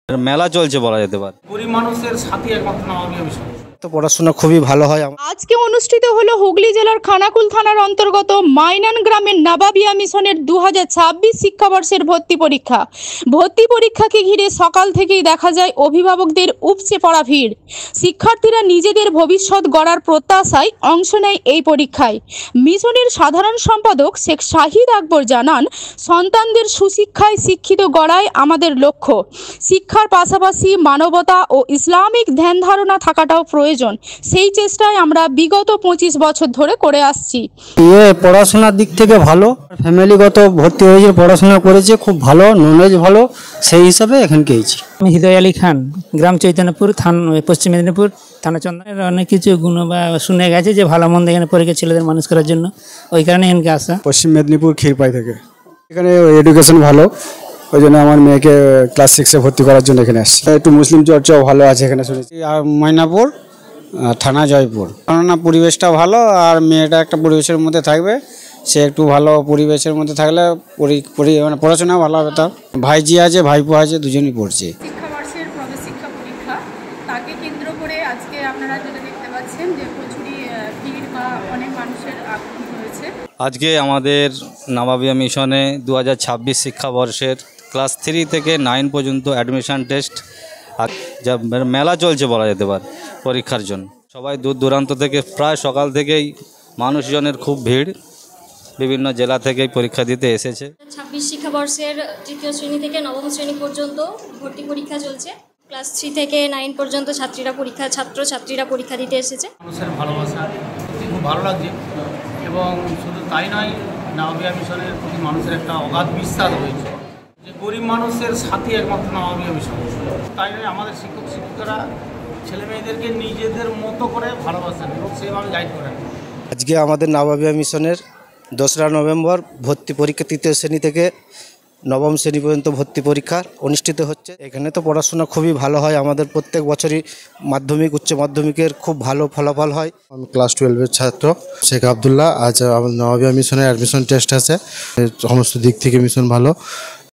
মেলা চলছে বলা যেতে পারে। গরিব মানুষের সাথী একমাত্র নবাবী মিশন। তো পড়াশোনা খুবই ভালো হয়। আজকে অনুষ্ঠিত হলো হুগলি জেলার খানাকুল থানার অন্তর্গত মাইনান গ্রামের নবাবিয়া মিশনের 2026 শিক্ষাবর্ষের ভর্তি পরীক্ষা। ভর্তি পরীক্ষাকে ঘিরে সকাল থেকেই দেখা যায় অভিভাবকদের উপচে পড়া ভিড়। শিক্ষার্থীরা নিজেদের ভবিষ্যৎ গড়ার প্রত্যাশায় অংশ নেয় এই পরীক্ষায়। মিশনের সাধারণ সম্পাদক শেখ শাহিদ আকবর জানান, সন্তানদের সুশিক্ষায় শিক্ষিত গড়াই আমাদের লক্ষ্য। শিক্ষার পাশাপাশি মানবতা ও ইসলামিক ধ্যান ধারণা থাকাটাও প্রয়োজন। সেই চেষ্টায় আমরা বিগত 25 বছর ধরে করে আসছি। পড়াশোনার দিক থেকে ভালো, ফ্যামিলিগত ভর্তি হয়েছে, পড়াশোনা করেছে, খুব ভালো, নলেজ ভালো, সেই হিসাবে এখানে গিয়েছি। আমি হৃদয় আলী খান, গ্রাম চৈতন্যপুর, পশ্চিম মেদিনীপুর, থানা চন্দনের। অনেক কিছু গুণ বা শুনে গেছে যে ভালো মন্দ এখানে পরীক্ষা ছেলেদের মানুষ করার জন্য, ওই কারণে এখানে আসা। পশ্চিম মেদিনীপুর ক্ষীরপাই থেকে। এখানে এডুকেশন ভালো, ওই জন্য আমার মেয়েকে ক্লাস 6-এ ভর্তি করার জন্য এখানে আসছি। একটু মুসলিম চর্চাও ভালো আছে এখানে শুনেছি। আর মাইনাপুর থানা জয়পুর। কেননা পরিবেশটা ভালো, আর মেয়েটা একটা পরিবেশের মধ্যে থাকবে, সে একটু ভালো পরিবেশের মধ্যে থাকলে মানে পড়াশোনা ভালো হবে। তার ভাইজি আছে, ভাইপো আছে, দুজনই পড়ছে। শিক্ষাবর্ষের প্রবেশ শিক্ষা পরীক্ষা, তাকে কেন্দ্র করে আজকে আপনারা যেটা দেখতে পাচ্ছেন যে প্রচুরই ভিড় বা অনেক মানুষের আগ্রহ রয়েছে। আজকে আমাদের নবাবিয়া মিশনে 2026 শিক্ষাবর্ষের ক্লাস 3 থেকে 9 পর্যন্ত অ্যাডমিশন টেস্ট, আর যা মেলা চলছে বলা যেতে পারে পরীক্ষার জন্য। সবাই দূর দূরান্ত থেকে, প্রায় সকাল থেকেই মানুষজনের খুব ভিড়, বিভিন্ন জেলা থেকেই পরীক্ষা দিতে এসেছে। 26 শিক্ষাবর্ষের তৃতীয় শ্রেণী থেকে নবম শ্রেণী পর্যন্ত ভর্তি পরীক্ষা চলছে। ক্লাস 3 থেকে 9 পর্যন্ত ছাত্রছাত্রীরা পরীক্ষা দিতে এসেছে। মানুষের ভালোবাসা খুব ভালো লাগছে, এবং শুধু তাই নয়, নবাবিয়া মিশনের প্রতি মানুষের একটা অগাধ বিশ্বাস রয়েছে যে গরিব মানুষের সাথী একমাত্র নবাবিয়া মিশন। তাই নয়, আমাদের শিক্ষক শিক্ষিকারা ছেলে মেয়েদেরকে নিজেদের মতো করে ভালোবাসেন এবং সেইভাবে গাইড করেন। আজকে আমাদের নবাবিয়া মিশনের 2রা নভেম্বর ভর্তি পরীক্ষা 3য় শ্রেণী থেকে নবম শ্রেণী পর্যন্ত ভর্তি পরীক্ষা অনুষ্ঠিত হচ্ছে। এখানে তো পড়াশোনা খুবই ভালো হয়, আমাদের প্রত্যেক বছরই মাধ্যমিক উচ্চ মাধ্যমিকের খুব ভালো ফলাফল হয়। আমি ক্লাস 12-এর ছাত্র শেখ আবদুল্লাহ। আজ আমাদের নবাবিয়া মিশনের অ্যাডমিশন টেস্ট আছে, সমস্ত দিক থেকে মিশন ভালো।